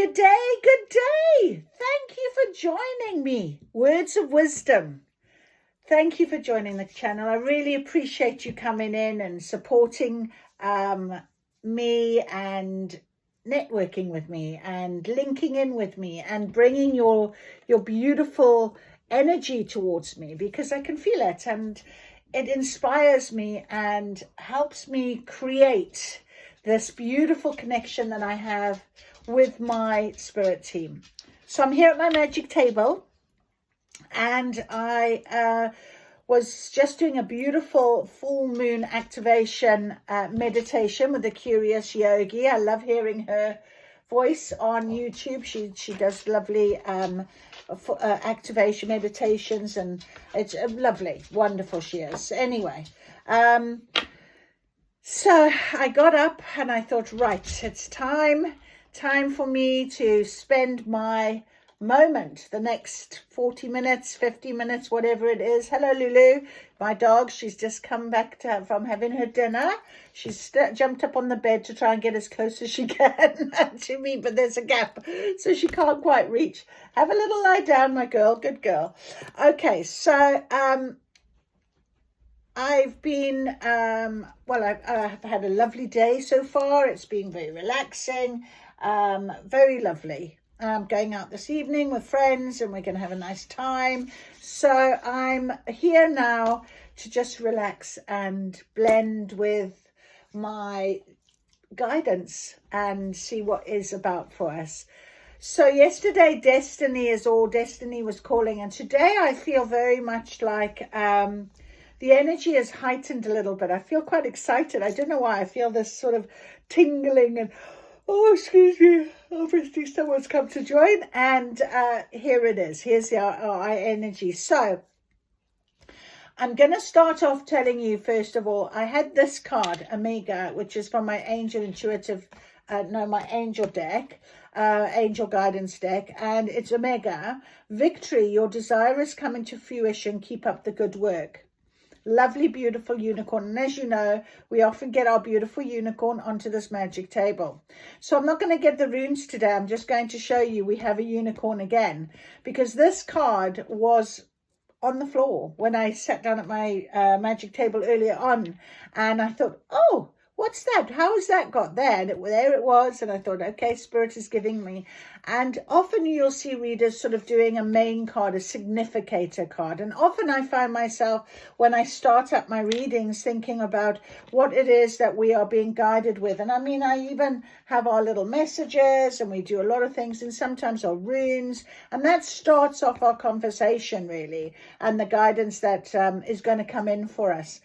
Good day, good day. Thank you for joining me. Words of wisdom. Thank you for joining the channel. I really appreciate you coming in and supporting me and networking with me and linking in with me and bringing your beautiful energy towards me, because I can feel it and it inspires me and helps me create this beautiful connection that I have with my spirit team. So I'm here at my magic table, and I was just doing a beautiful full moon activation meditation with the Curious Yogi. I love hearing her voice on YouTube. She does lovely activation meditations, and it's lovely, wonderful she is. Anyway, so I got up and I thought, right, it's time for me to spend my moment, the next 40 minutes, 50 minutes, whatever it is. Hello, Lulu, my dog. She's just come back from having her dinner. She's jumped up on the bed to try and get as close as she can to me, but there's a gap, so she can't quite reach. Have a little lie down, my girl. Good girl. Okay, so I've been, I've had a lovely day so far. It's been very relaxing, very lovely. I'm going out this evening with friends and we're going to have a nice time. So I'm here now to just relax and blend with my guidance and see what is about for us. So yesterday, destiny was calling. And today I feel very much like the energy is heightened a little bit. I feel quite excited. I don't know why. I feel this sort of tingling and, oh, excuse me, obviously someone's come to join. And here it is. Here's our energy. So I'm going to start off telling you, first of all, I had this card, Omega, which is from my angel intuitive, my angel deck, angel guidance deck. And it's Omega. Victory, your desire is coming to fruition. Keep up the good work. Lovely, beautiful unicorn. And as you know, we often get our beautiful unicorn onto this magic table. So I'm not going to get the runes today. I'm just going to show you we have a unicorn again, because this card was on the floor when I sat down at my magic table earlier on. And I thought, oh, what's that? How has that got there? And there it was. And I thought, okay, Spirit is giving me. And often you'll see readers sort of doing a main card, a significator card. And often I find myself, when I start up my readings, thinking about what it is that we are being guided with. And I mean, I even have our little messages and we do a lot of things, and sometimes our runes. And that starts off our conversation, really, and the guidance that is going to come in for us.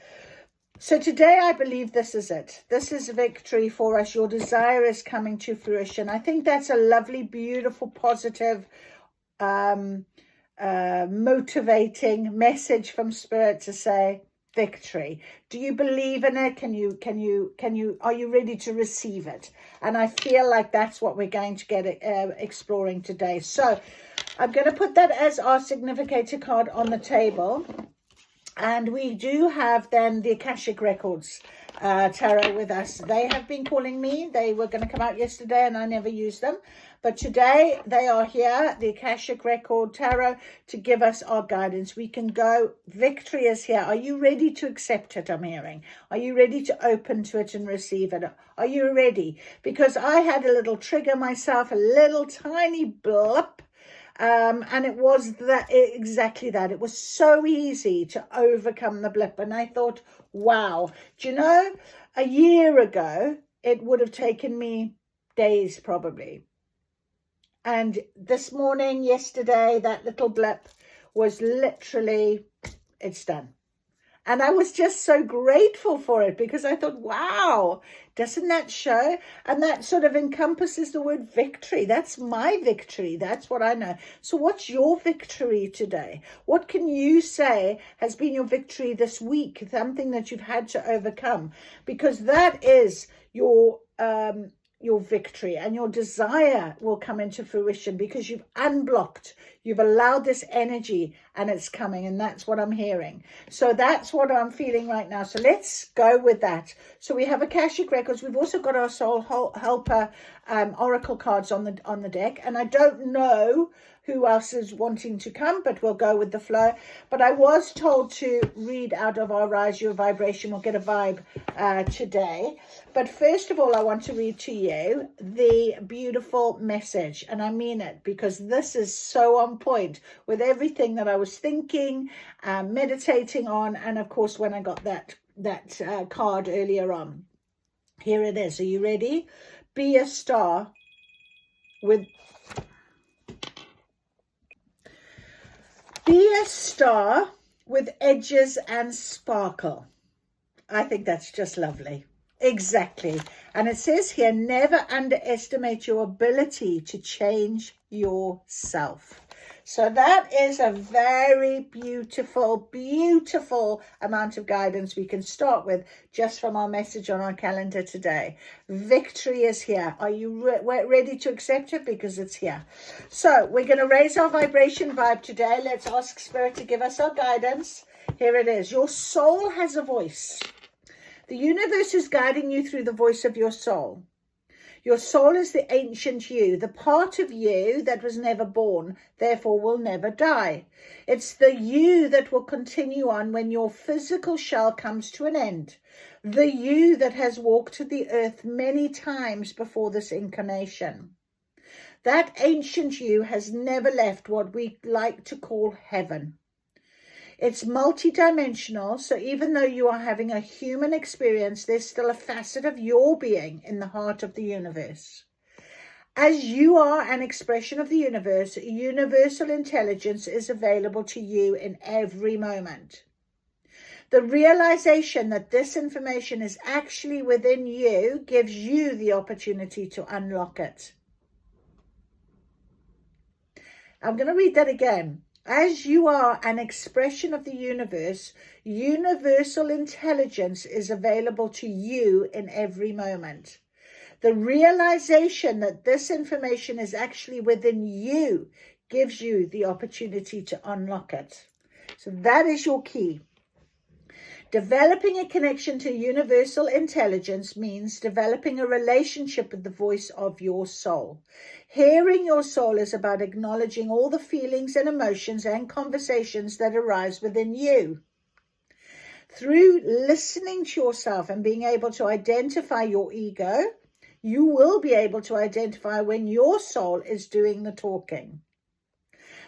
So today I believe this is it. This is victory for us. Your desire is coming to fruition. I think that's a lovely, beautiful, positive, motivating message from Spirit to say victory. Do you believe in it? Are you ready to receive it? And I feel like that's what we're going to get exploring today. So I'm going to put that as our significator card on the table. And we do have then the Akashic Records tarot with us. They have been calling me. They were going to come out yesterday and I never used them. But today they are here, the Akashic Record Tarot, to give us our guidance. We can go. Victory is here. Are you ready to accept it, I'm hearing? Are you ready to open to it and receive it? Are you ready? Because I had a little trigger myself, a little tiny blip. And it was exactly that. It was so easy to overcome the blip. And I thought, wow, do you know, a year ago, it would have taken me days probably. And this morning, yesterday, that little blip was literally, it's done. And I was just so grateful for it, because I thought, wow, doesn't that show? And that sort of encompasses the word victory. That's my victory. That's what I know. So what's your victory today? What can you say has been your victory this week? Something that you've had to overcome, because that is your victory, and your desire will come into fruition because you've unblocked, you've allowed this energy, and it's coming. And that's what I'm hearing. So that's what I'm feeling right now. So let's go with that. So we have Akashic Records. We've also got our soul helper oracle cards on the deck, and I don't know who else is wanting to come, but we'll go with the flow. But I was told to read out of our Rise Your Vibration. We'll get a vibe today. But first of all, I want to read to you the beautiful message. And I mean it, because this is so on point with everything that I was thinking, meditating on. And of course, when I got that card earlier on. Here it is. Are you ready? Be a star with... Be a star with edges and sparkle. I think that's just lovely. Exactly. And it says here, never underestimate your ability to change yourself. So that is a very beautiful, beautiful amount of guidance we can start with just from our message on our calendar today. Victory is here. Are you ready to accept it? Because it's here. So we're going to raise our vibration vibe today. Let's ask Spirit to give us our guidance. Here it is. Your soul has a voice. The universe is guiding you through the voice of your soul. Your soul is the ancient you, the part of you that was never born, therefore will never die. It's the you that will continue on when your physical shell comes to an end. The you that has walked the earth many times before this incarnation. That ancient you has never left what we like to call heaven. It's multidimensional, so even though you are having a human experience, there's still a facet of your being in the heart of the universe. As you are an expression of the universe, universal intelligence is available to you in every moment. The realization that this information is actually within you gives you the opportunity to unlock it. I'm going to read that again. As you are an expression of the universe, universal intelligence is available to you in every moment. The realization that this information is actually within you gives you the opportunity to unlock it. So that is your key. Developing a connection to universal intelligence means developing a relationship with the voice of your soul. Hearing your soul is about acknowledging all the feelings and emotions and conversations that arise within you. Through listening to yourself and being able to identify your ego, you will be able to identify when your soul is doing the talking.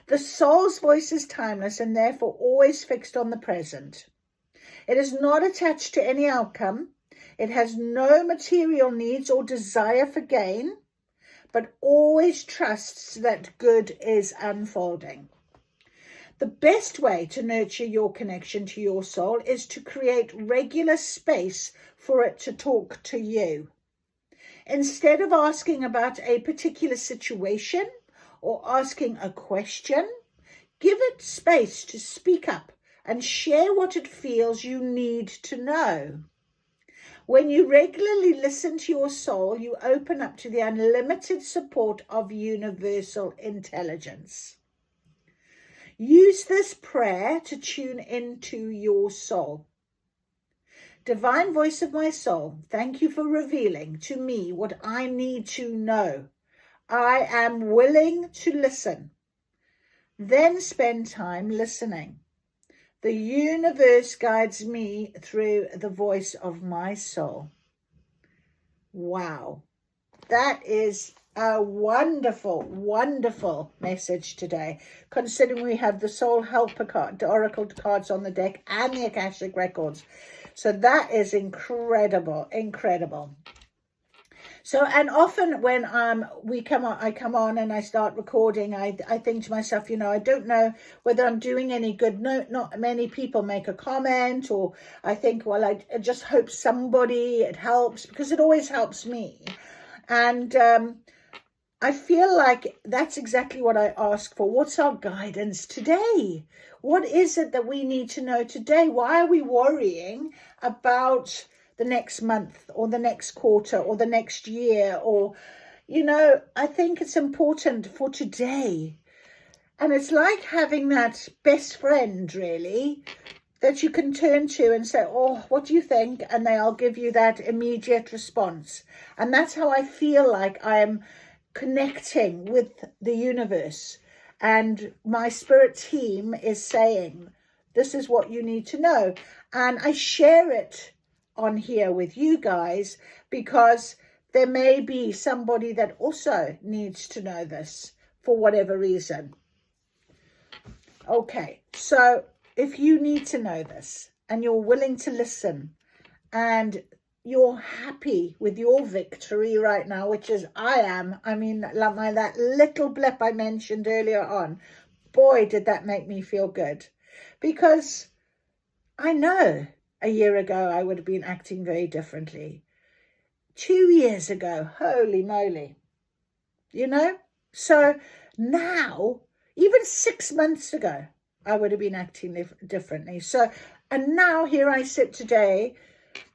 The soul's voice is timeless and therefore always fixed on the present. It is not attached to any outcome. It has no material needs or desire for gain, but always trusts that good is unfolding. The best way to nurture your connection to your soul is to create regular space for it to talk to you. Instead of asking about a particular situation or asking a question, give it space to speak up and share what it feels you need to know. When you regularly listen to your soul, you open up to the unlimited support of universal intelligence. Use this prayer to tune into your soul. Divine voice of my soul, thank you for revealing to me what I need to know. I am willing to listen. Then spend time listening. The universe guides me through the voice of my soul. Wow. That is a wonderful, wonderful message today, considering we have the Soul Helper card, the Oracle cards on the deck, and the Akashic Records. So that is incredible, incredible. So, and often when I come on and I start recording, I think to myself, I don't know whether I'm doing any good. No, not many people make a comment, or I think, well, I just hope it helps, because it always helps me. And I feel like that's exactly what I ask for. What's our guidance today? What is it that we need to know today? Why are we worrying about the next month or the next quarter or the next year? Or, I think it's important for today. And it's like having that best friend, really, that you can turn to and say, oh, what do you think? And they'll give you that immediate response. And that's how I feel like I am connecting with the universe. And my spirit team is saying, this is what you need to know. And I share it on here with you guys because there may be somebody that also needs to know this for whatever reason. Okay, so if you need to know this and you're willing to listen and you're happy with your victory right now, which is I am. I mean, like that little blip I mentioned earlier on, boy, did that make me feel good. Because I know a year ago I would have been acting very differently. 2 years ago, holy moly, you know? So now, even 6 months ago, I would have been acting differently. So, and now here I sit today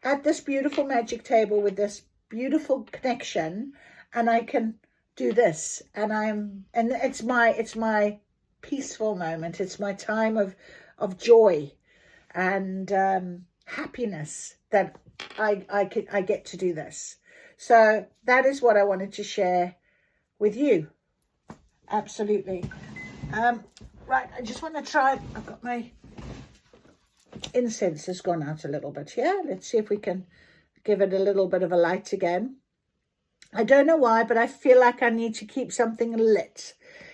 at this beautiful magic table with this beautiful connection, and I can do this, and it's my peaceful moment. It's my time of joy and happiness that I get to do this. So that is what I wanted to share with you. Absolutely. Right, I just want to try. I've got my incense has gone out a little bit here. Let's see if we can give it a little bit of a light again. I don't know why, but I feel like I need to keep something lit.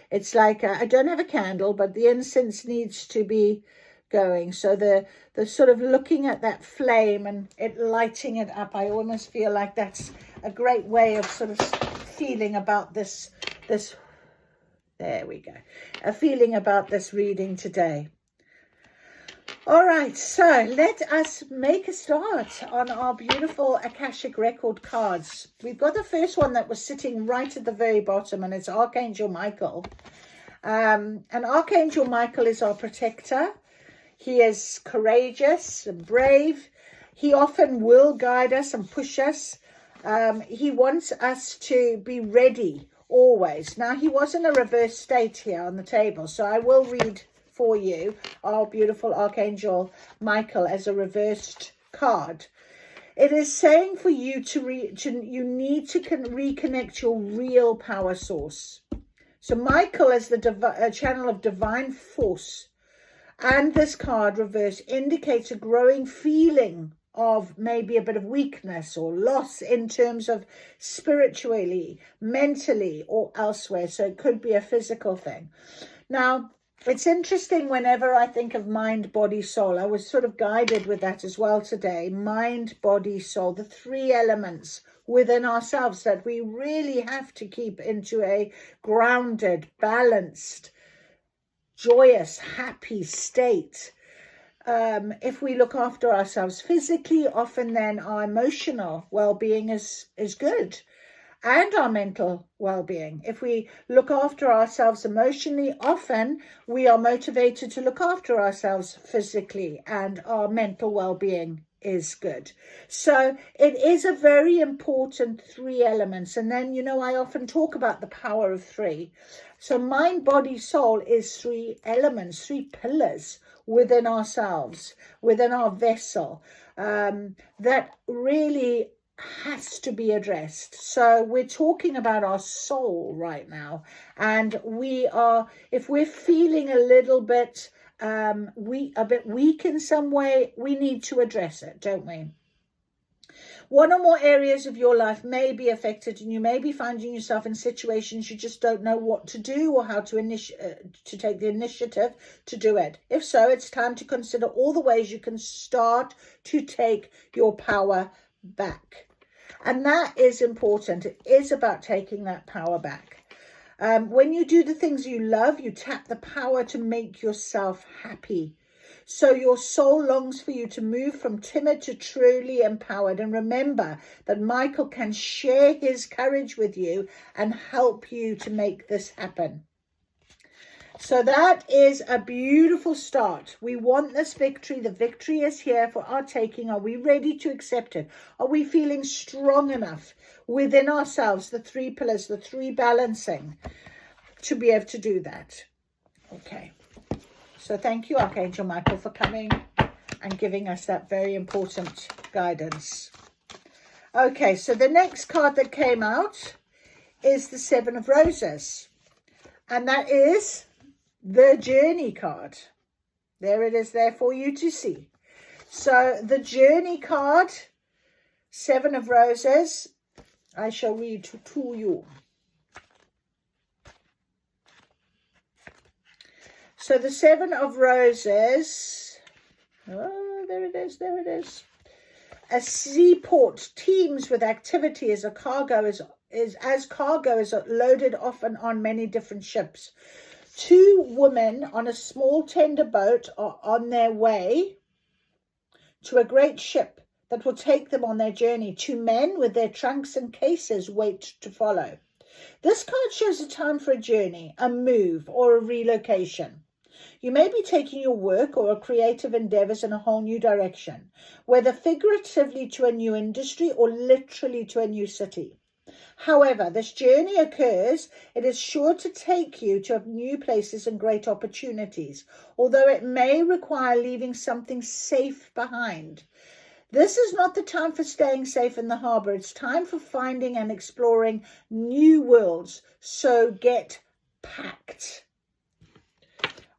It's like I don't have a candle, but the incense needs to be going. So the sort of looking at that flame and it lighting it up, I almost feel like that's a great way of sort of feeling about this. There we go. A feeling about this reading today. All right, so let us make a start on our beautiful Akashic Record cards. We've got the first one that was sitting right at the very bottom, and it's Archangel Michael. And Archangel Michael is our protector. He is courageous and brave. He often will guide us and push us. He wants us to be ready always. Now, he was in a reverse state here on the table, so I will read for you our beautiful Archangel Michael as a reversed card. It is saying for you you need to reconnect your real power source. So Michael is the channel of divine force, and this card reverse indicates a growing feeling of maybe a bit of weakness or loss in terms of spiritually, mentally, or elsewhere. So it could be a physical thing. Now, it's interesting whenever I think of mind, body, soul. I was sort of guided with that as well today. Mind, body, soul, the three elements within ourselves that we really have to keep into a grounded, balanced, joyous, happy state. If we look after ourselves physically, often then our emotional well-being is good. And our mental well-being. If we look after ourselves emotionally, often we are motivated to look after ourselves physically, and our mental well-being is good. So it is a very important three elements. And then, you know, I often talk about the power of three. So mind, body, soul is three elements, three pillars within ourselves, within our vessel, that really has to be addressed. So we're talking about our soul right now, and if we're feeling a little bit weak in some way, we need to address it, don't we? One or more areas of your life may be affected, and you may be finding yourself in situations you just don't know what to do or how to take the initiative to do it. If so, it's time to consider all the ways you can start to take your power back. And that is important. It is about taking that power back. When you do the things you love, you tap the power to make yourself happy. So your soul longs for you to move from timid to truly empowered. And remember that Michael can share his courage with you and help you to make this happen. So that is a beautiful start. We want this victory. The victory is here for our taking. Are we ready to accept it? Are we feeling strong enough within ourselves, the three pillars, the three balancing, to be able to do that? Okay. So thank you, Archangel Michael, for coming and giving us that very important guidance. Okay, so the next card that came out is the Seven of Roses. And that is the Journey card. There it is there for you to see. So the Journey card, Seven of Roses, I shall read to you. So the Seven of Roses, oh, there it is, there it is. A seaport teems with activity as cargo is loaded off and on many different ships. Two women on a small tender boat are on their way to a great ship that will take them on their journey. Two men with their trunks and cases wait to follow. This card shows a time for a journey, a move, or a relocation. You may be taking your work or creative endeavors in a whole new direction, whether figuratively to a new industry or literally to a new city. However, this journey occurs, it is sure to take you to new places and great opportunities, although it may require leaving something safe behind. This is not the time for staying safe in the harbor. It's time for finding and exploring new worlds. So get packed.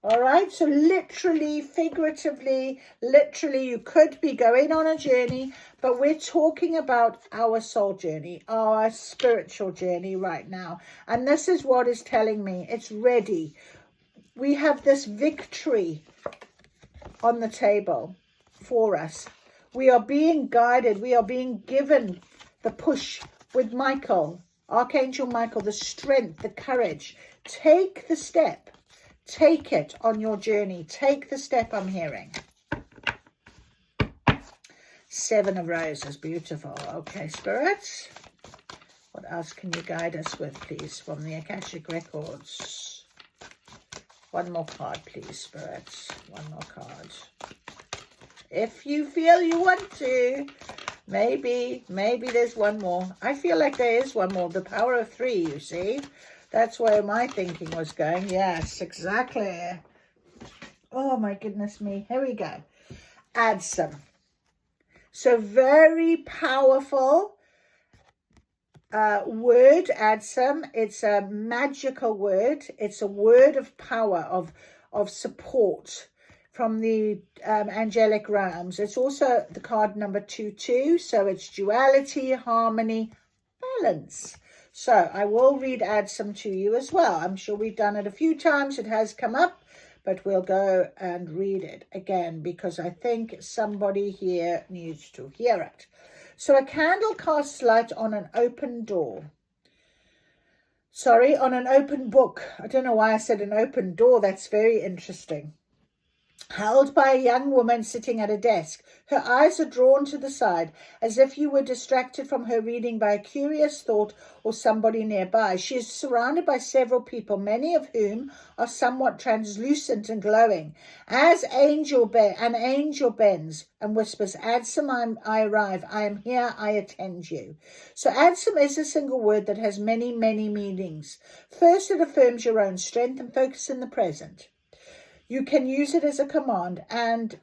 All right, so literally, figuratively, literally, you could be going on a journey, but we're talking about our soul journey, our spiritual journey right now. And this is what is telling me. It's ready. We have this victory on the table for us. We are being guided. We are being given the push with Michael, Archangel Michael, the strength, the courage. Take the step. Take it on your journey. Take the step, I'm hearing. Seven of Roses. Beautiful. Okay, Spirit. What else can you guide us with, please, from the Akashic Records? One more card, please, Spirit. One more card. If you feel you want to. Maybe there's one more. I feel like there is one more. The Power of Three, you see. That's where my thinking was going. Yes, exactly. Oh, my goodness me. Here we go. Add some. So very powerful word, add some. It's a magical word. It's a word of power, of support from the angelic realms. It's also the card number 22. So it's duality, harmony, balance. So I will read add some to you as well. I'm sure we've done it a few times. It has come up, but we'll go and read it again because I think somebody here needs to hear it. So a candle casts light on an open door. Sorry, on an open book. I don't know why I said an open door. That's very interesting. Held by a young woman sitting at a desk. Her eyes are drawn to the side, as if you were distracted from her reading by a curious thought or somebody nearby. She is surrounded by several people, many of whom are somewhat translucent and glowing. As an angel bends and whispers, Adsum, I arrive. I am here. I attend you. So Adsum is a single word that has many, many meanings. First, it affirms your own strength and focus in the present. You can use it as a command, and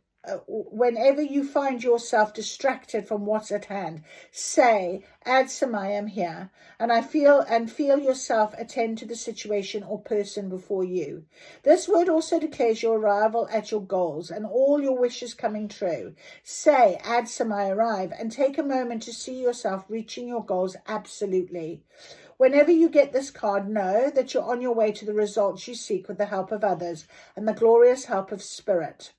whenever you find yourself distracted from what's at hand, say, Adsum, I am here, and feel yourself attend to the situation or person before you. This word also declares your arrival at your goals and all your wishes coming true. Say, Adsum, I arrive, and take a moment to see yourself reaching your goals absolutely. Whenever you get this card, know that you're on your way to the results you seek with the help of others and the glorious help of Spirit.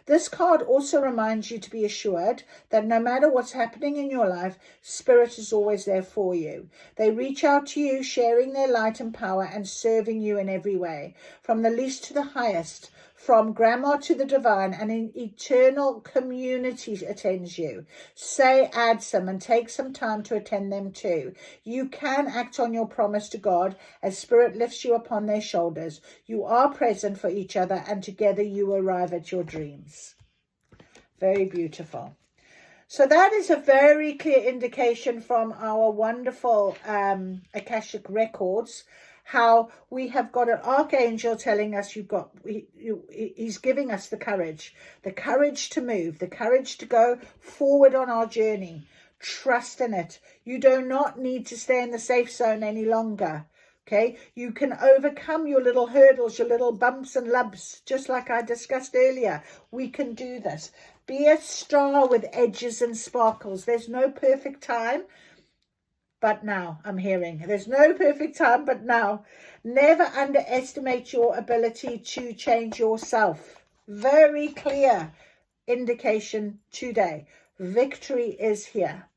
This card also reminds you to be assured that no matter what's happening in your life, Spirit is always there for you. They reach out to you, sharing their light and power and serving you in every way, from the least to the highest, from grandma to the divine, and an eternal community attends you. Say, add some, and take some time to attend them too. You can act on your promise to God as Spirit lifts you upon their shoulders. You are present for each other, and together you arrive at your dreams. Very beautiful. So that is a very clear indication from our wonderful Akashic records, how we have got an archangel telling us he's giving us the courage to move, the courage to go forward on our journey. Trust in it. You do not need to stay in the safe zone any longer. Okay, you can overcome your little hurdles, your little bumps and lumps, just like I discussed earlier. We can do this. Be a star with edges and sparkles. There's no perfect time, but now. I'm hearing there's no perfect time, but now. Never underestimate your ability to change yourself. Very clear indication today. Victory is here.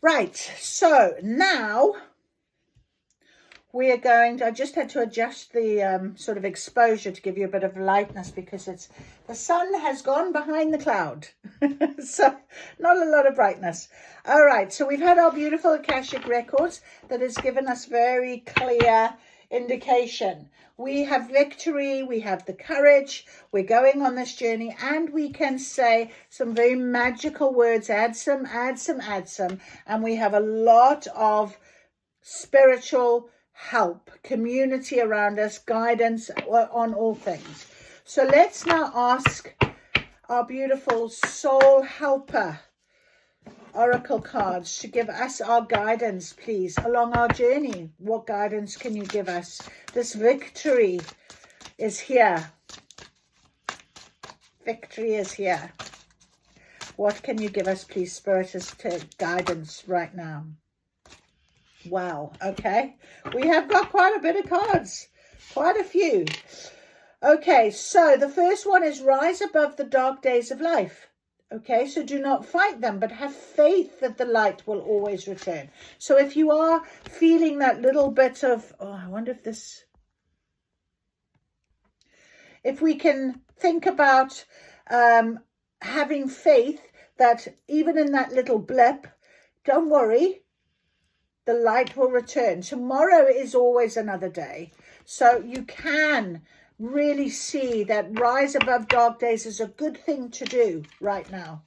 Right, so now we are going to, I just had to adjust the sort of exposure to give you a bit of lightness, because the sun has gone behind the cloud. So not a lot of brightness. All right, so we've had our beautiful Akashic records that has given us very clear indication. We have victory, we have the courage, we're going on this journey, and we can say some very magical words, add some, and we have a lot of spiritual help, community around us, guidance on all things. So let's now ask our beautiful soul helper oracle cards to give us our guidance, please, along our journey. What guidance can you give us? This victory is here. Victory is here. What can you give us, please, Spirit, as to guidance right now? Wow, okay. We have got quite a bit of cards. Quite a few. Okay, so the first one is rise above the dark days of life. Okay, so do not fight them, but have faith that the light will always return. So if you are feeling that little bit of, I wonder if this, if we can think about having faith that even in that little blip, don't worry, the light will return. Tomorrow is always another day. So you can really see that rise above dark days is a good thing to do right now.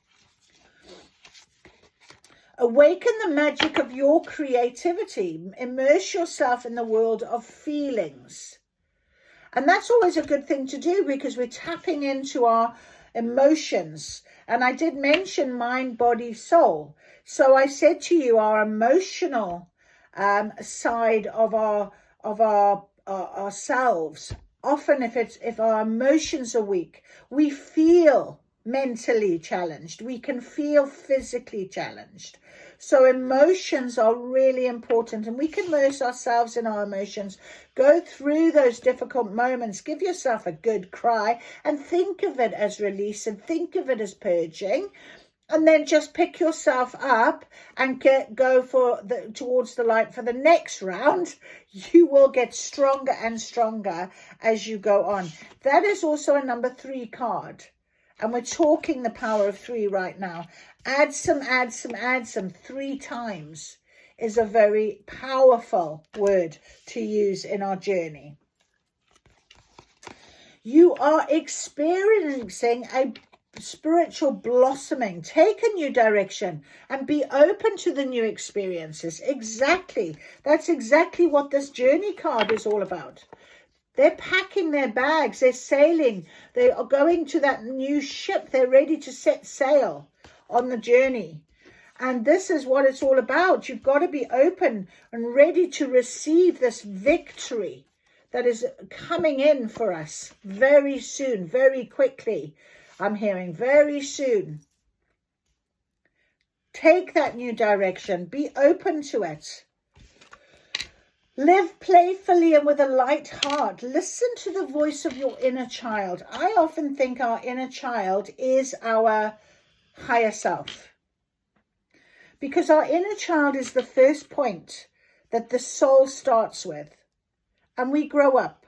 Awaken the magic of your creativity. Immerse yourself in the world of feelings. And that's always a good thing to do, because we're tapping into our emotions. And I did mention mind, body, soul. So I said to you, our emotional side of ourselves. Often if our emotions are weak, we feel mentally challenged. We can feel physically challenged. So emotions are really important, and we can immerse ourselves in our emotions. Go through those difficult moments. Give yourself a good cry and think of it as release and think of it as purging. And then just pick yourself up and go towards the light for the next round. You will get stronger and stronger as you go on. That is also a number 3 card. And we're talking the power of 3 right now. Add some 3 times is a very powerful word to use in our journey. You are experiencing a spiritual blossoming. Take a new direction and be open to the new experiences. Exactly. That's exactly what this journey card is all about. They're packing their bags. They're sailing. They are going to that new ship. They're ready to set sail on the journey. And this is what it's all about. You've got to be open and ready to receive this victory that is coming in for us very soon, very quickly. I'm hearing very soon. Take that new direction. Be open to it. Live playfully and with a light heart. Listen to the voice of your inner child. I often think our inner child is our higher self, because our inner child is the first point that the soul starts with. And we grow up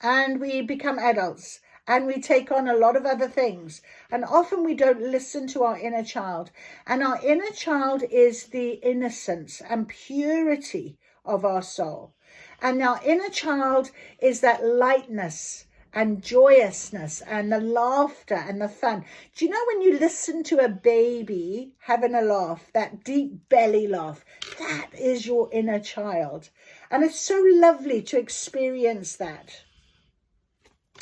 and we become adults. And we take on a lot of other things. And often we don't listen to our inner child. And our inner child is the innocence and purity of our soul. And our inner child is that lightness and joyousness and the laughter and the fun. Do you know when you listen to a baby having a laugh, that deep belly laugh, that is your inner child. And it's so lovely to experience that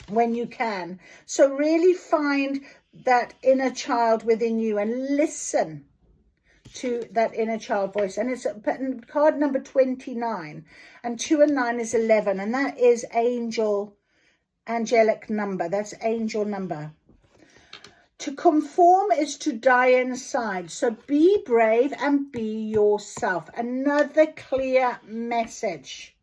when you can. So really find that inner child within you and listen to that inner child voice. And it's card number 29, and 2 and 9 is 11, and that is angelic number. That's angel number. To conform is to die inside. So be brave and be yourself. Another clear message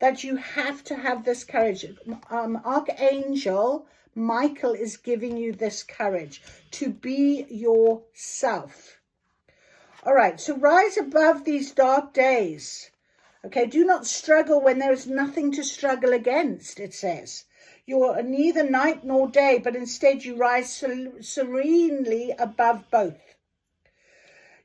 that you have to have this courage. Archangel Michael is giving you this courage to be yourself. All right, so rise above these dark days. Okay, do not struggle when there is nothing to struggle against, it says. You are neither night nor day, but instead you rise serenely above both.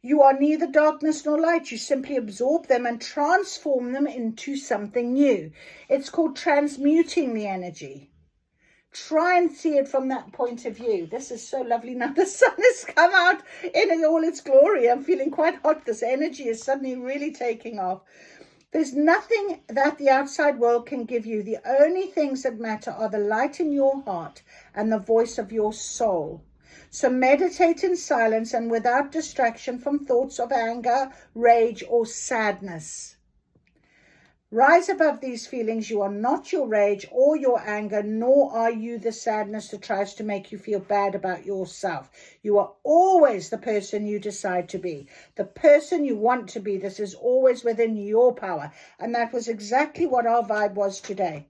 You are neither darkness nor light. You simply absorb them and transform them into something new. It's called transmuting the energy. Try and see it from that point of view. This is so lovely now. The sun has come out in all its glory. I'm feeling quite hot. This energy is suddenly really taking off. There's nothing that the outside world can give you. The only things that matter are the light in your heart and the voice of your soul. So meditate in silence and without distraction from thoughts of anger, rage, or sadness. Rise above these feelings. You are not your rage or your anger, nor are you the sadness that tries to make you feel bad about yourself. You are always the person you decide to be, the person you want to be. This is always within your power. And that was exactly what our vibe was today.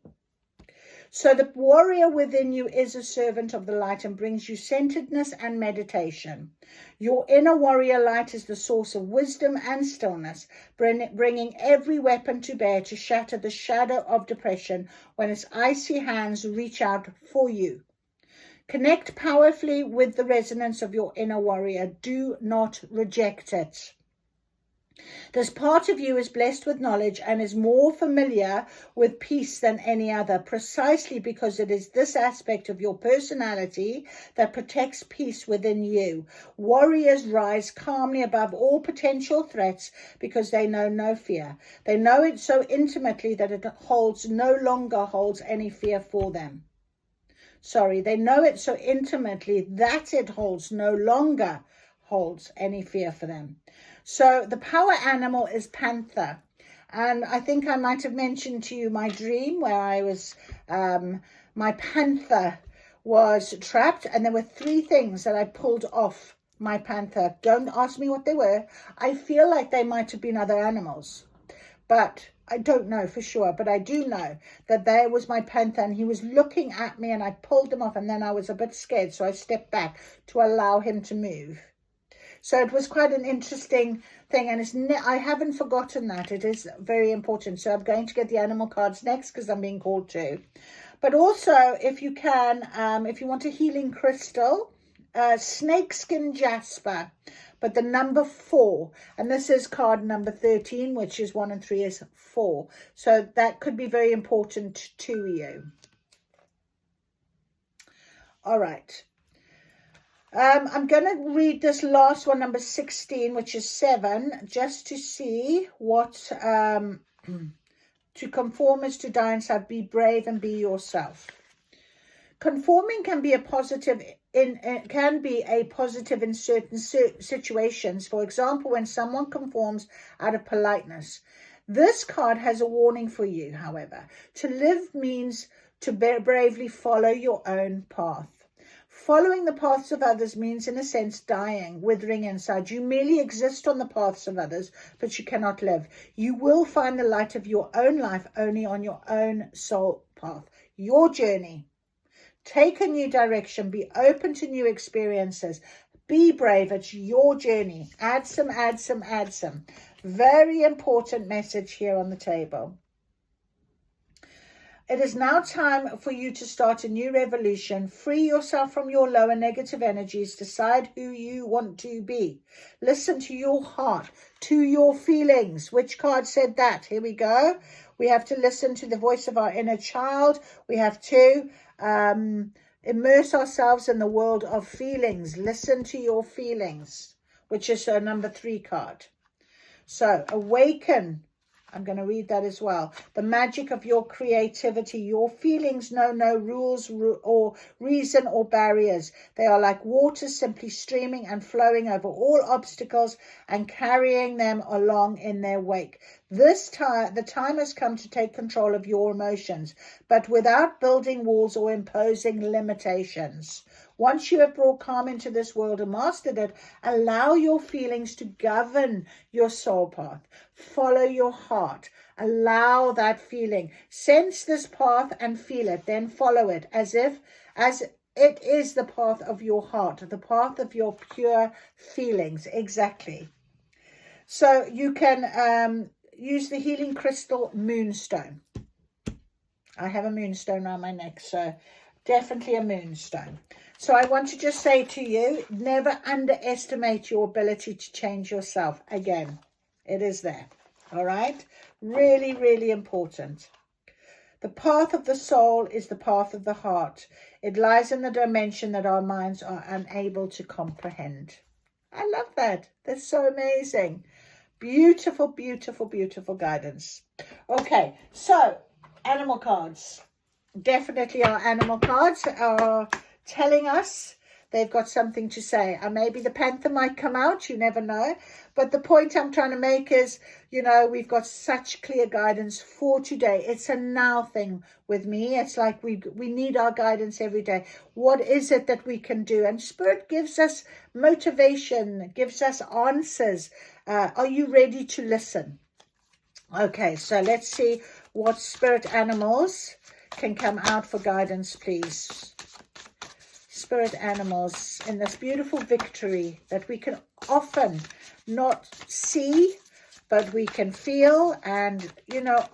So the warrior within you is a servant of the light and brings you centeredness and meditation. Your inner warrior light is the source of wisdom and stillness, bringing every weapon to bear to shatter the shadow of depression when its icy hands reach out for you. Connect powerfully with the resonance of your inner warrior. Do not reject it. This part of you is blessed with knowledge and is more familiar with peace than any other, precisely because it is this aspect of your personality that protects peace within you. Warriors rise calmly above all potential threats because they know no fear. They know it so intimately that it no longer holds any fear for them. They know it so intimately that it no longer holds any fear for them. So the power animal is panther. And I think I might have mentioned to you my dream where I was, my panther was trapped, and there were 3 things that I pulled off my panther. Don't ask me what they were. I feel like they might have been other animals, but I don't know for sure. But I do know that there was my panther, and he was looking at me, and I pulled him off, and then I was a bit scared, so I stepped back to allow him to move. So it was quite an interesting thing, and I haven't forgotten that. It is very important. So I'm going to get the animal cards next because I'm being called to. But also, if you can, if you want a healing crystal, snakeskin jasper, but the number 4. And this is card number 13, which is 1 and 3 is 4. So that could be very important to you. All right. I'm going to read this last one, number 16, which is 7, just to see what, to conform is to die inside. Be brave and be yourself. Conforming can be a positive in certain situations. For example, when someone conforms out of politeness. This card has a warning for you, however. To live means to bravely follow your own path. Following the paths of others means, in a sense, dying, withering inside. You merely exist on the paths of others, but you cannot live. You will find the light of your own life only on your own soul path. Your journey. Take a new direction. Be open to new experiences. Be brave. It's your journey. Add some, add some, add some. Very important message here on the table. It is now time for you to start a new revolution. Free yourself from your lower negative energies. Decide who you want to be. Listen to your heart, to your feelings. Which card said that? Here we go. We have to listen to the voice of our inner child. We have to immerse ourselves in the world of feelings. Listen to your feelings, which is a number 3 card. So awaken. I'm going to read that as well. The magic of your creativity. Your feelings know no rules or reason or barriers. They are like water, simply streaming and flowing over all obstacles and carrying them along in their wake. The time has come to take control of your emotions, but without building walls or imposing limitations. Once you have brought calm into this world and mastered it, allow your feelings to govern your soul path. Follow your heart. Allow that feeling. Sense this path and feel it. Then follow it as it is the path of your heart, the path of your pure feelings. Exactly. So you can use the healing crystal moonstone. I have a moonstone around my neck, so definitely a moonstone. So I want to just say to you, never underestimate your ability to change yourself. Again, it is there. All right? Really, really important. The path of the soul is the path of the heart. It lies in the dimension that our minds are unable to comprehend. I love that. That's so amazing. Beautiful, beautiful, beautiful guidance. Okay, so animal cards. Definitely our animal cards are telling us they've got something to say. And maybe the panther might come out, you never know. But the point I'm trying to make is, you know, we've got such clear guidance for today. It's a now thing with me. It's like we need our guidance every day. What is it that we can do? And Spirit gives us motivation, gives us answers. Are you ready to listen? Okay, so let's see what spirit animals can come out for guidance, please. Spirit animals in this beautiful victory that we can often not see, but we can feel. And, you know,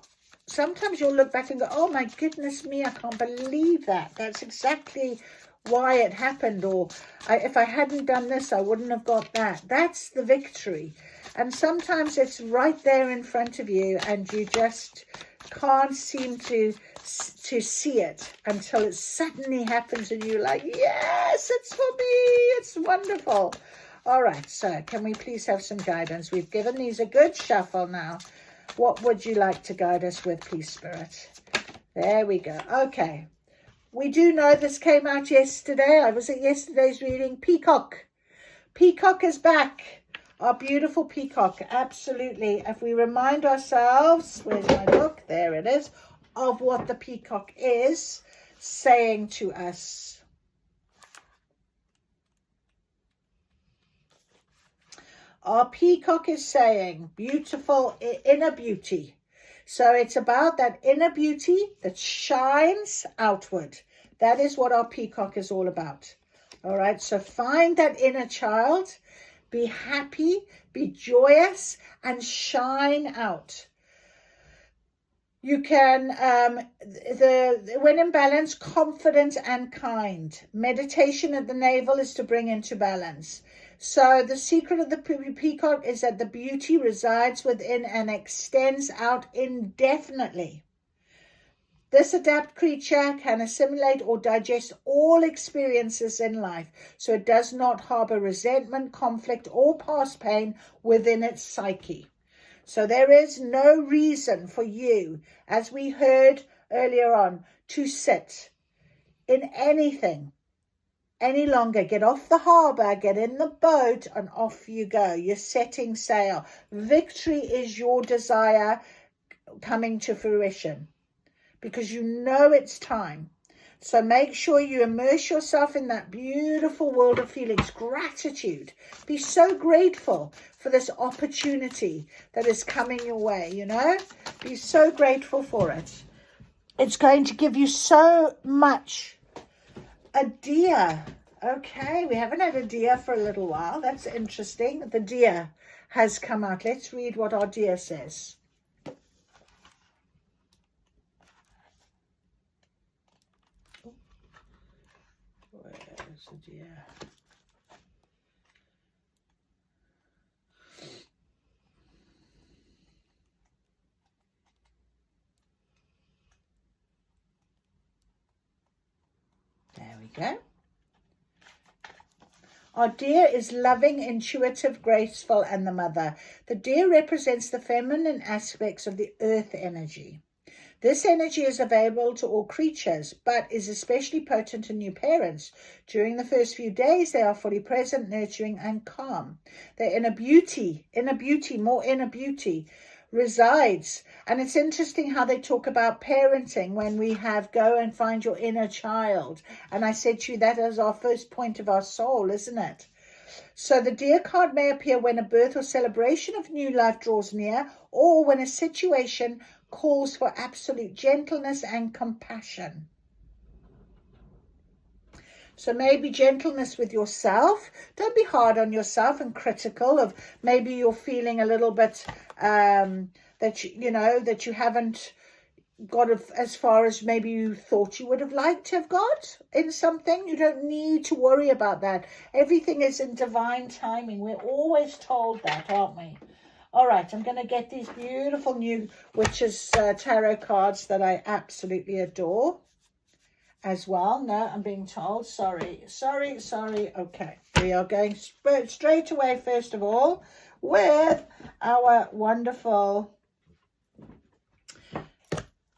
sometimes you'll look back and go, oh my goodness me, I can't believe that. That's exactly why it happened. Or if I hadn't done this, I wouldn't have got that. That's the victory. And sometimes it's right there in front of you and you just can't seem to see it until it suddenly happens and you're like, yes, it's for me. It's wonderful. All right, so can we please have some guidance? We've given these a good shuffle now. What would you like to guide us with, please, Spirit? There we go. Okay. We do know this came out yesterday. I was at yesterday's reading. Peacock. Peacock is back. Our beautiful peacock. Absolutely. If we remind ourselves, where's my book? There it is. Of what the peacock is saying to us. Our peacock is saying beautiful inner beauty. So it's about that inner beauty that shines outward. That is what our peacock is all about. All right, so find that inner child, be happy, be joyous, and shine out. You can, when in balance, confident and kind. Meditation at the navel is to bring into balance. So the secret of the peacock is that the beauty resides within and extends out indefinitely. This adept creature can assimilate or digest all experiences in life, so it does not harbor resentment, conflict, or past pain within its psyche. So there is no reason for you, as we heard earlier on, to sit in anything any longer. Get off the harbour, get in the boat, and off you go. You're setting sail. Victory is your desire coming to fruition because you know it's time. So make sure you immerse yourself in that beautiful world of feelings. Gratitude. Be so grateful for this opportunity that is coming your way, you know. Be so grateful for it. It's going to give you so much. A deer. Okay, we haven't had a deer for a little while. That's interesting. The deer has come out. Let's read what our deer says. So dear. There we go. Our deer is loving, intuitive, graceful, and the mother. The deer represents the feminine aspects of the earth energy. This energy is available to all creatures, but is especially potent in new parents. During the first few days, they are fully present, nurturing, and calm. Their inner beauty, more inner beauty resides. And it's interesting how they talk about parenting when we have go and find your inner child. And I said to you, that is our first point of our soul, isn't it? So the deer card may appear when a birth or celebration of new life draws near, or when a situation calls for absolute gentleness and compassion. So maybe gentleness with yourself. Don't be hard on yourself and critical of maybe you're feeling a little bit that you haven't got as far as maybe you thought you would have liked to have got in something. You don't need to worry about that. Everything is in divine timing. We're always told that, aren't we? All right, I'm going to get these beautiful new Witches tarot cards that I absolutely adore as well. No, I'm being told. Sorry. Okay, we are going straight away, first of all, with our wonderful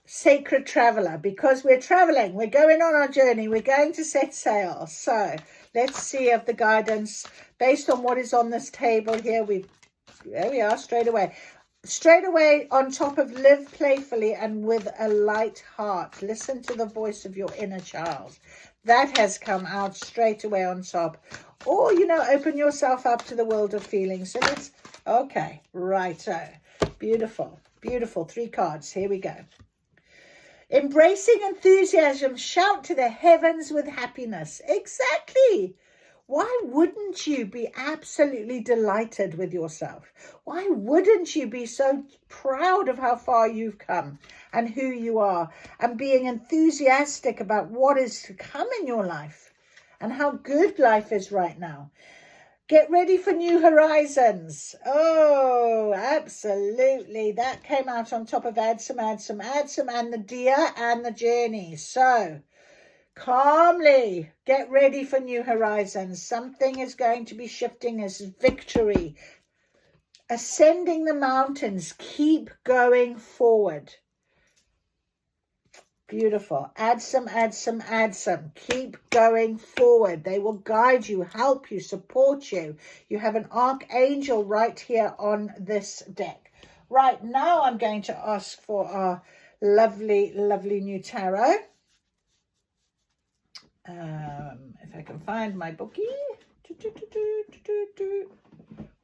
Sacred Traveler, because we're traveling, we're going on our journey, we're going to set sail. So let's see if the guidance based on what is on this table here. There we are, straight away on top of live playfully and with a light heart. Listen to the voice of your inner child. That has come out straight away on top. Or, open yourself up to the world of feelings. So let's, okay, righto. Beautiful. 3 cards. Here we go. Embracing enthusiasm, shout to the heavens with happiness. Exactly. Why wouldn't you be absolutely delighted with yourself? Why wouldn't you be so proud of how far you've come and who you are, and being enthusiastic about what is to come in your life and how good life is right now? Get ready for new horizons. Oh, absolutely. That came out on top of add some, and the deer and the journey. So calmly get ready for new horizons. Something is going to be shifting as victory. Ascending the mountains. Keep going forward. Beautiful. Add some. Keep going forward. They will guide you, help you, support you. You have an archangel right here on this deck. Right now, I'm going to ask for our lovely, lovely new tarot. If I can find my bookie.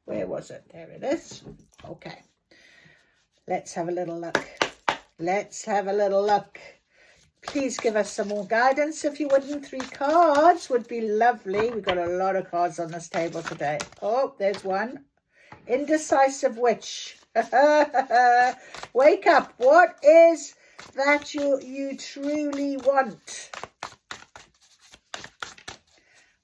Where was it? There it is. Okay. Let's have a little look. Please give us some more guidance if you wouldn't. 3 cards would be lovely. We've got a lot of cards on this table today. Oh, there's one. Indecisive witch. Wake up. What is that you truly want?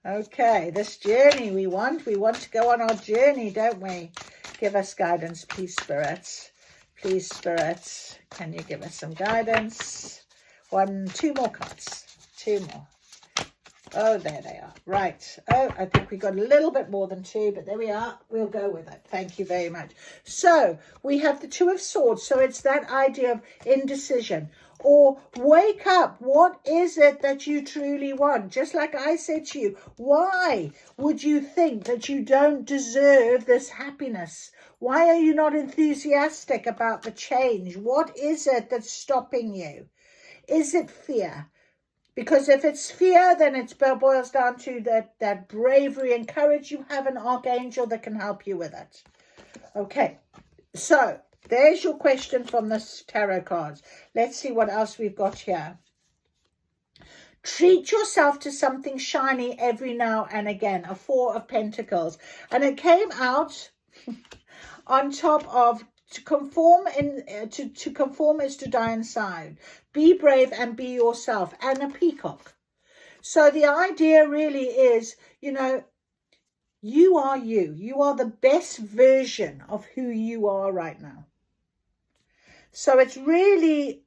Okay, this journey we want. We want to go on our journey, don't we? Give us guidance, please, spirits. Please, spirits. Can you give us some guidance? 2 more cards. 2 more. Oh, there they are. Right. Oh, I think we got a little bit more than 2, but there we are. We'll go with it. Thank you very much. So we have the 2 of Swords. So it's that idea of indecision. Or wake up. What is it that you truly want? Just like I said to you, why would you think that you don't deserve this happiness? Why are you not enthusiastic about the change? What is it that's stopping you? Is it fear? Because if it's fear, then it boils down to that bravery and courage. You have an archangel that can help you with it. Okay, so there's your question from the tarot cards. Let's see what else we've got here. Treat yourself to something shiny every now and again. A 4 of Pentacles. And it came out on top of to conform is to die inside. Be brave and be yourself. And a peacock. So the idea really is, you know, you are you. You are the best version of who you are right now. So it's really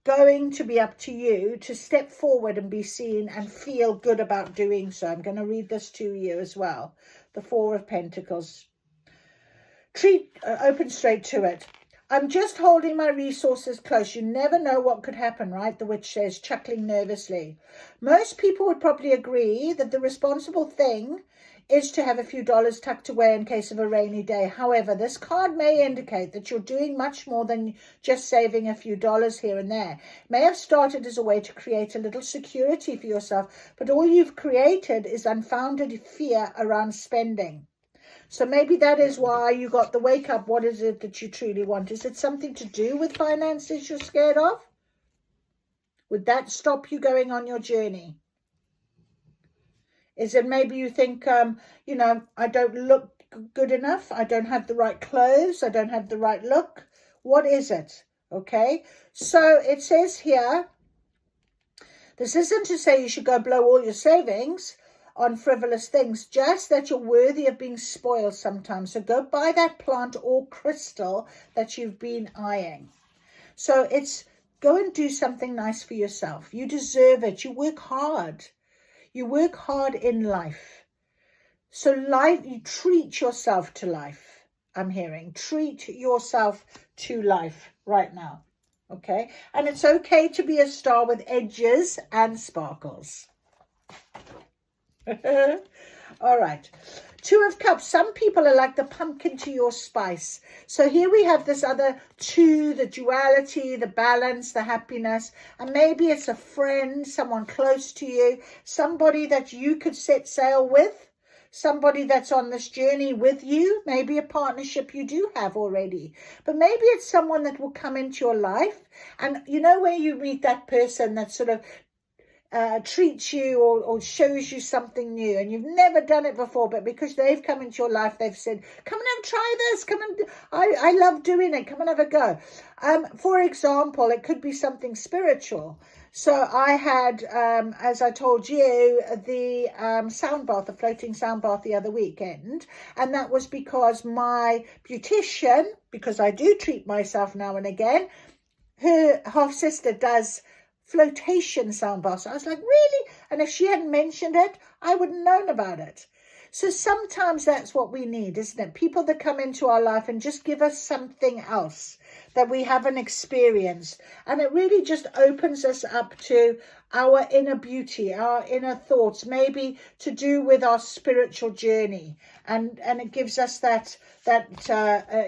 going to be up to you to step forward and be seen and feel good about doing so. I'm going to read this to you as well. The Four of Pentacles. Open straight to it. I'm just holding my resources close. You never know what could happen, right? The witch says, chuckling nervously. Most people would probably agree that the responsible thing is to have a few dollars tucked away in case of a rainy day. However, this card may indicate that you're doing much more than just saving a few dollars here and there. It may have started as a way to create a little security for yourself, but all you've created is unfounded fear around spending. So maybe that is why you got the wake up. What is it that you truly want? Is it something to do with finances you're scared of? Would that stop you going on your journey? Is it maybe you think, you know, I don't look good enough. I don't have the right clothes. I don't have the right look. What is it? Okay. So it says here, this isn't to say you should go blow all your savings on frivolous things, just that you're worthy of being spoiled sometimes. So go buy that plant or crystal that you've been eyeing. So it's go and do something nice for yourself. You deserve it. You work hard. You work hard in life. So life, you treat yourself to life. I'm hearing treat yourself to life right now. Okay. And it's okay to be a star with edges and sparkles. All right. Two of Cups. Some people are like the pumpkin to your spice. So here we have this other two, the duality, the balance, the happiness. And maybe it's a friend, someone close to you, somebody that you could set sail with, somebody that's on this journey with you, maybe a partnership you do have already. But maybe it's someone that will come into your life. And you know where you meet that person that sort of treats you or shows you something new, and you've never done it before, but because they've come into your life, they've said, come and try this, come and I love doing it, come and have a go. For example, it could be something spiritual. So I had, as I told you, the sound bath, the floating sound bath the other weekend, and that was because my beautician, because I do treat myself now and again, her half sister does flotation sound bath. So I was like, really? And if she hadn't mentioned it, I wouldn't known about it. So sometimes that's what we need, isn't it? People that come into our life and just give us something else that we haven't experienced. And it really just opens us up to our inner beauty, our inner thoughts, maybe to do with our spiritual journey. And it gives us that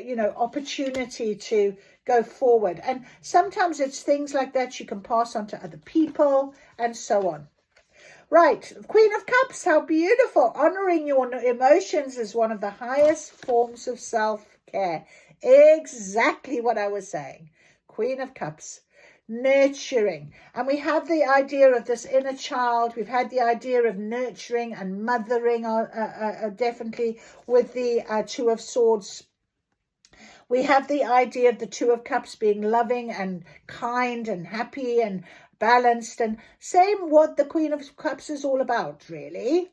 you know, opportunity to go forward. And sometimes it's things like that you can pass on to other people and so on. Right, Queen of Cups, how beautiful. Honoring your emotions is one of the highest forms of self-care. Exactly what I was saying. Queen of Cups, nurturing. And we have the idea of this inner child. We've had the idea of nurturing and mothering, definitely with the Two of Swords. We have the idea of the Two of Cups being loving and kind and happy and balanced, and same what the Queen of Cups is all about, really.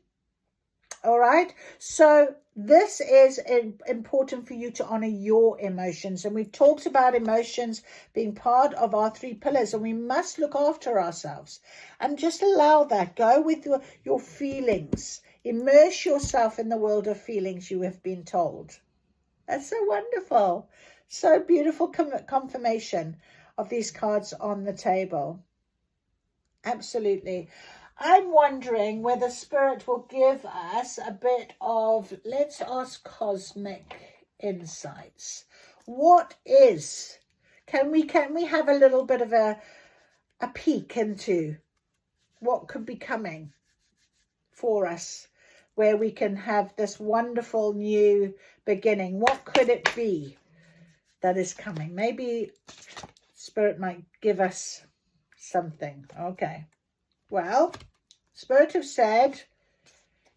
All right. So this is important for you to honor your emotions. And we've talked about emotions being part of our three pillars, and we must look after ourselves and just allow that. Go with your feelings. Immerse yourself in the world of feelings, you have been told. That's so wonderful. So beautiful confirmation of these cards on the table. Absolutely. I'm wondering whether Spirit will give us a bit of, let's ask cosmic insights. What is, can we have a little bit of a peek into what could be coming for us, where we can have this wonderful new beginning? What could it be that is coming? Maybe Spirit might give us something. Okay. Well, Spirit have said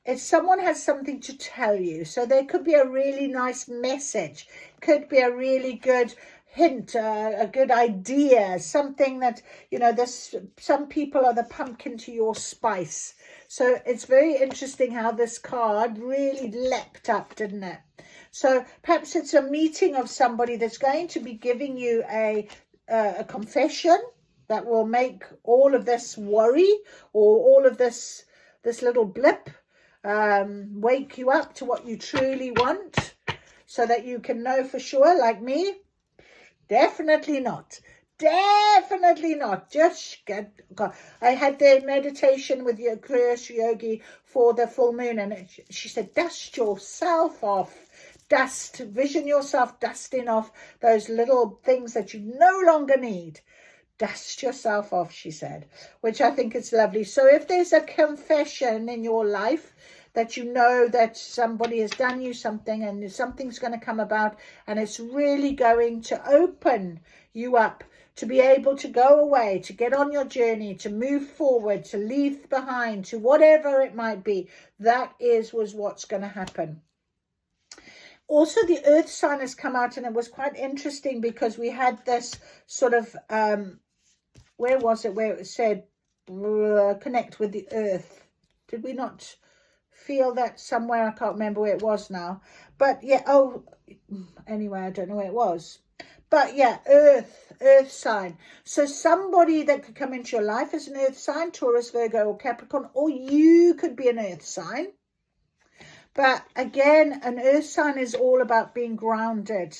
if someone has something to tell you, so there could be a really nice message, could be a really good hint, a good idea, something that, you know, this, some people are the pumpkin to your spice. So it's very interesting how this card really leapt up, didn't it? So perhaps it's a meeting of somebody that's going to be giving you a confession that will make all of this worry or all of this little blip wake you up to what you truly want, so that you can know for sure, like me, definitely not. Definitely not. Just get. I had the meditation with your Kriya Yogi for the full moon, and she said, dust yourself off. Vision yourself dusting off those little things that you no longer need. Dust yourself off, she said, which I think is lovely. So if there's a confession in your life that you know that somebody has done you something and something's going to come about, and it's really going to open you up to be able to go away, to get on your journey, to move forward, to leave behind, to whatever it might be, that was what's going to happen. Also, the earth sign has come out, and it was quite interesting because we had this sort of, where was it, where it said, connect with the earth. Did we not feel that somewhere? I can't remember where it was now. But yeah, anyway, I don't know where it was. But yeah, earth sign. So somebody that could come into your life as an earth sign, Taurus, Virgo, or Capricorn, or you could be an earth sign. But again, an earth sign is all about being grounded.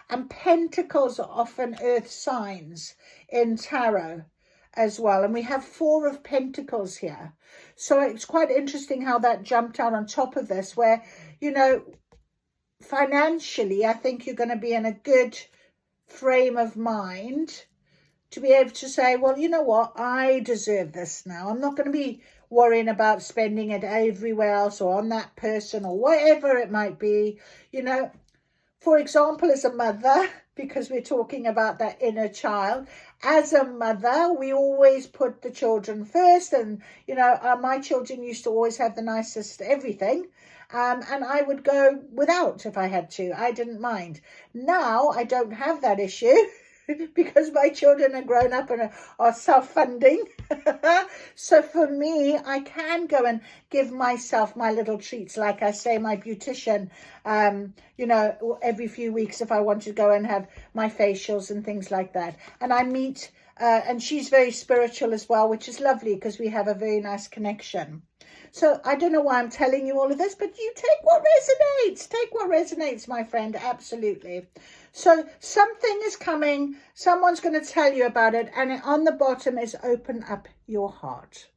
And pentacles are often earth signs in tarot as well. And we have 4 of pentacles here. So it's quite interesting how that jumped out on top of this, where, you know, financially, I think you're going to be in a good frame of mind to be able to say, well, you know what, I deserve this now. I'm not going to be worrying about spending it everywhere else or on that person or whatever it might be. You know, for example, as a mother, because we're talking about that inner child, as a mother, we always put the children first. And, you know, my children used to always have the nicest everything. And I would go without if I had to. I didn't mind. Now I don't have that issue because my children are grown up and are self-funding. So for me, I can go and give myself my little treats. Like I say, my beautician, you know, every few weeks if I want to go and have my facials and things like that. And I meet, and she's very spiritual as well, which is lovely because we have a very nice connection. So I don't know why I'm telling you all of this, but you take what resonates. Take what resonates, my friend. Absolutely. So something is coming. Someone's going to tell you about it. And on the bottom is open up your heart.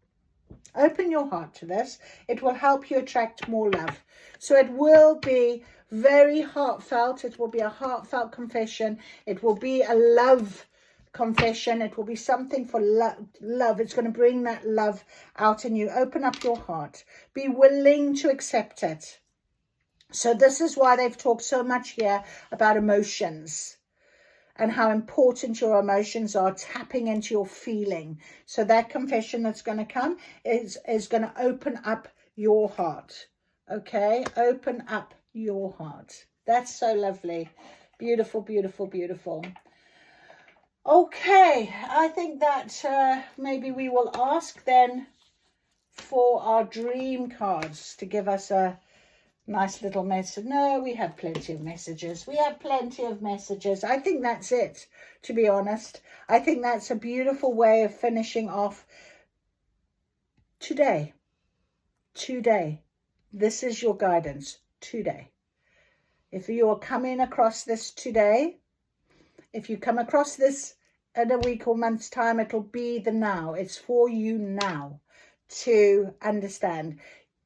Open your heart to this. It will help you attract more love. So it will be very heartfelt. It will be a heartfelt confession. It will be a love confession. It will be something for love. It's going to bring that love out in you. Open up your heart. Be willing to accept it. So this is why they've talked so much here about emotions and how important your emotions are, tapping into your feeling. So that confession that's going to come is going to open up your heart. Okay? Open up your heart. That's so lovely. Beautiful, beautiful, beautiful. Okay, I think that maybe we will ask then for our dream cards to give us a nice little message. No, we have plenty of messages. We have plenty of messages. I think that's it, to be honest. I think that's a beautiful way of finishing off today. Today. This is your guidance today. If you are coming across this today, if you come across this in a week or month's time, it'll be the now. It's for you now to understand.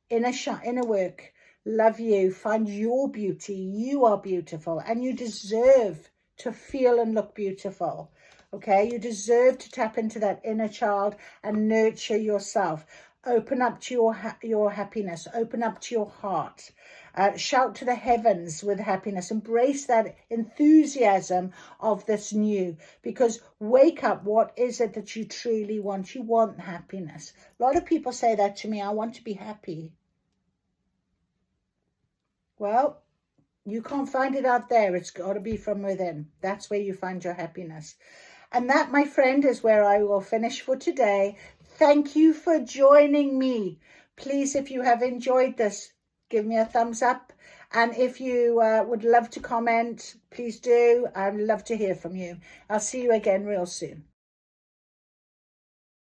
Inner work, love you, find your beauty. You are beautiful and you deserve to feel and look beautiful. Okay, you deserve to tap into that inner child and nurture yourself. Open up to your happiness. Open up to your heart. Shout to the heavens with happiness. Embrace that enthusiasm of this new. Because wake up. What is it that you truly want? You want happiness. A lot of people say that to me. I want to be happy. Well, You can't find it out there. It's got to be from within. That's where you find your happiness. And that, my friend, is where I will finish for today. Thank you for joining me. Please, if you have enjoyed this, give me a thumbs up. And if you would love to comment, please do. I'd love to hear from you. I'll see you again real soon.